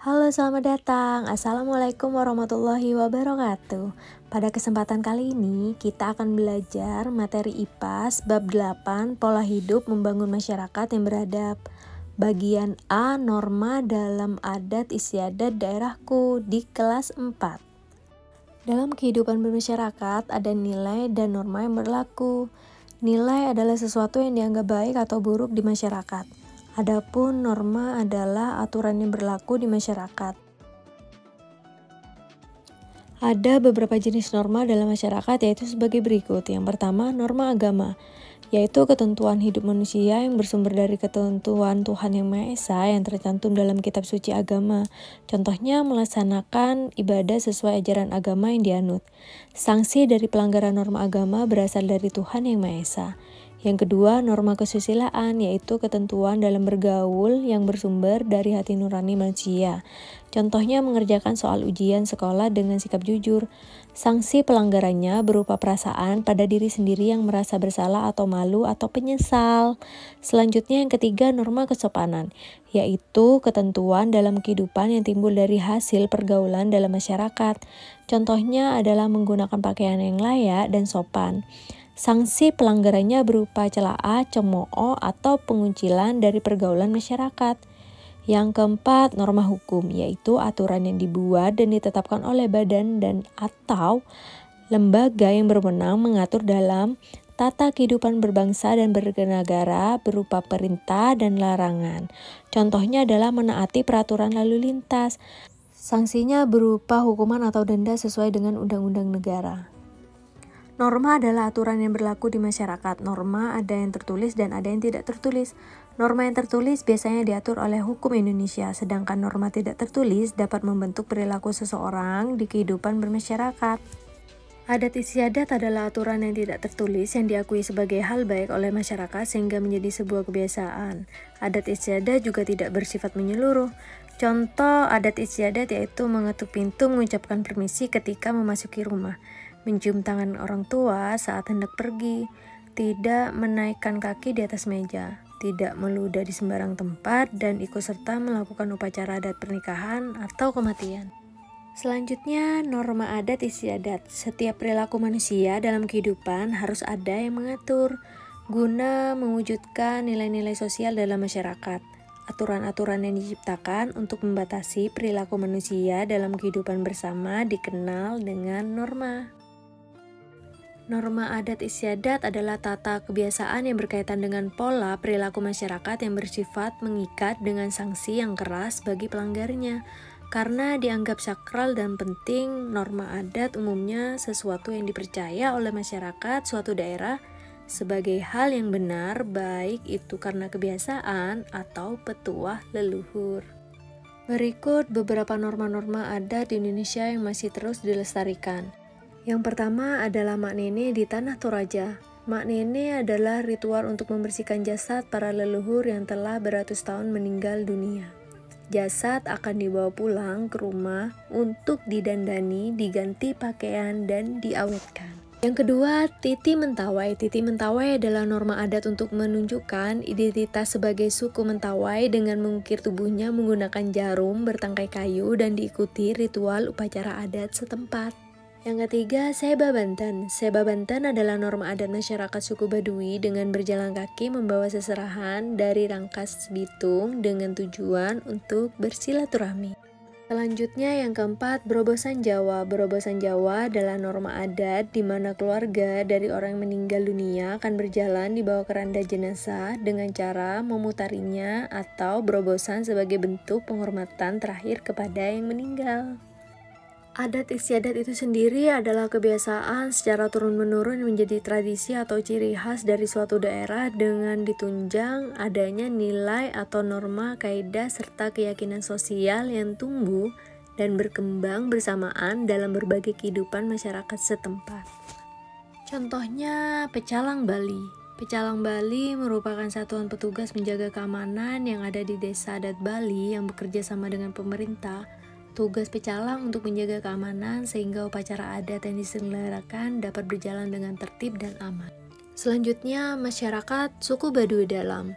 Halo, selamat datang. Assalamualaikum warahmatullahi wabarakatuh. Pada kesempatan kali ini, kita akan belajar materi IPAS bab 8, Pola Hidup Membangun Masyarakat yang Beradab. Bagian A, Norma dalam Adat Istiadat Daerahku di kelas 4. Dalam kehidupan bermasyarakat, ada nilai dan norma yang berlaku. Nilai adalah sesuatu yang dianggap baik atau buruk di masyarakat. Adapun norma adalah aturan yang berlaku di masyarakat. Ada beberapa jenis norma dalam masyarakat, yaitu sebagai berikut. Yang pertama, norma agama, yaitu ketentuan hidup manusia yang bersumber dari ketentuan Tuhan Yang Maha Esa yang tercantum dalam kitab suci agama. Contohnya, melaksanakan ibadah sesuai ajaran agama yang dianut. Sanksi dari pelanggaran norma agama berasal dari Tuhan Yang Maha Esa. Yang kedua, norma kesusilaan, yaitu ketentuan dalam bergaul yang bersumber dari hati nurani manusia. Contohnya, mengerjakan soal ujian sekolah dengan sikap jujur. Sanksi pelanggarannya berupa perasaan pada diri sendiri yang merasa bersalah atau malu atau penyesal. Selanjutnya, yang ketiga, norma kesopanan, yaitu ketentuan dalam kehidupan yang timbul dari hasil pergaulan dalam masyarakat. Contohnya adalah menggunakan pakaian yang layak dan sopan. Sanksi pelanggarannya berupa celaan, cemooh, atau pengucilan dari pergaulan masyarakat. Yang keempat, norma hukum, yaitu aturan yang dibuat dan ditetapkan oleh badan dan atau lembaga yang berwenang mengatur dalam tata kehidupan berbangsa dan bernegara berupa perintah dan larangan. Contohnya adalah menaati peraturan lalu lintas. Sanksinya berupa hukuman atau denda sesuai dengan undang-undang negara. Norma adalah aturan yang berlaku di masyarakat. Norma ada yang tertulis dan ada yang tidak tertulis. Norma yang tertulis biasanya diatur oleh hukum Indonesia, sedangkan norma tidak tertulis dapat membentuk perilaku seseorang di kehidupan bermasyarakat. Adat istiadat adalah aturan yang tidak tertulis yang diakui sebagai hal baik oleh masyarakat sehingga menjadi sebuah kebiasaan. Adat istiadat juga tidak bersifat menyeluruh. Contoh adat istiadat yaitu mengetuk pintu mengucapkan permisi ketika memasuki rumah, mencium tangan orang tua saat hendak pergi, tidak menaikkan kaki di atas meja, tidak meludah di sembarang tempat, dan ikut serta melakukan upacara adat pernikahan atau kematian. Selanjutnya, norma adat istiadat. Setiap perilaku manusia dalam kehidupan harus ada yang mengatur, guna mewujudkan nilai-nilai sosial dalam masyarakat. Aturan-aturan yang diciptakan untuk membatasi perilaku manusia dalam kehidupan bersama dikenal dengan norma. Norma adat istiadat adalah tata kebiasaan yang berkaitan dengan pola perilaku masyarakat yang bersifat mengikat dengan sanksi yang keras bagi pelanggarnya. Karena dianggap sakral dan penting, norma adat umumnya sesuatu yang dipercaya oleh masyarakat suatu daerah sebagai hal yang benar, baik itu karena kebiasaan atau petuah leluhur. Berikut beberapa norma-norma adat di Indonesia yang masih terus dilestarikan. Yang pertama adalah Mak Nene di Tanah Toraja. Mak Nene adalah ritual untuk membersihkan jasad para leluhur yang telah beratus tahun meninggal dunia. Jasad akan dibawa pulang ke rumah untuk didandani, diganti pakaian, dan diawetkan. Yang kedua, Titi Mentawai. Titi Mentawai adalah norma adat untuk menunjukkan identitas sebagai suku Mentawai dengan mengukir tubuhnya menggunakan jarum bertangkai kayu dan diikuti ritual upacara adat setempat. Yang ketiga, Seba Banten. Seba Banten adalah norma adat masyarakat suku Baduy dengan berjalan kaki membawa seserahan dari Rangkas Bitung dengan tujuan untuk bersilaturahmi. Selanjutnya yang keempat, Berobosan Jawa. Berobosan Jawa adalah norma adat di mana keluarga dari orang yang meninggal dunia akan berjalan di bawah keranda jenazah dengan cara memutarinya atau berobosan sebagai bentuk penghormatan terakhir kepada yang meninggal. Adat istiadat itu sendiri adalah kebiasaan secara turun-menurun yang menjadi tradisi atau ciri khas dari suatu daerah dengan ditunjang adanya nilai atau norma, kaidah, serta keyakinan sosial yang tumbuh dan berkembang bersamaan dalam berbagai kehidupan masyarakat setempat. Contohnya, Pecalang Bali. Pecalang Bali merupakan satuan petugas menjaga keamanan yang ada di desa adat Bali yang bekerja sama dengan pemerintah. Tugas pecalang untuk menjaga keamanan sehingga upacara adat yang diselenggarakan dapat berjalan dengan tertib dan aman. Selanjutnya, masyarakat suku Baduy Dalam.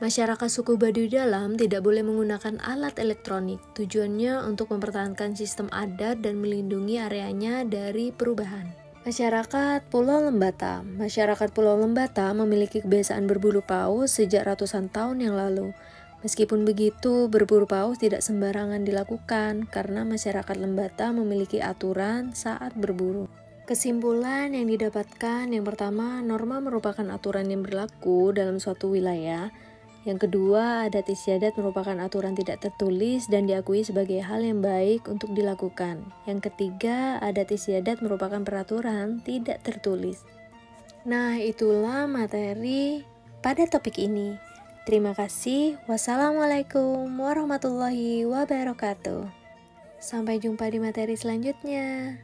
Masyarakat suku Baduy Dalam tidak boleh menggunakan alat elektronik. Tujuannya untuk mempertahankan sistem adat dan melindungi areanya dari perubahan. Masyarakat Pulau Lembata. Masyarakat Pulau Lembata memiliki kebiasaan berburu paus sejak ratusan tahun yang lalu. Meskipun begitu, berburu paus tidak sembarangan dilakukan karena masyarakat Lembata memiliki aturan saat berburu. Kesimpulan yang didapatkan, yang pertama, norma merupakan aturan yang berlaku dalam suatu wilayah. Yang kedua, adat istiadat merupakan aturan tidak tertulis dan diakui sebagai hal yang baik untuk dilakukan. Yang ketiga, adat istiadat merupakan peraturan tidak tertulis. Nah, itulah materi pada topik ini. Terima kasih. Wassalamualaikum warahmatullahi wabarakatuh. Sampai jumpa di materi selanjutnya.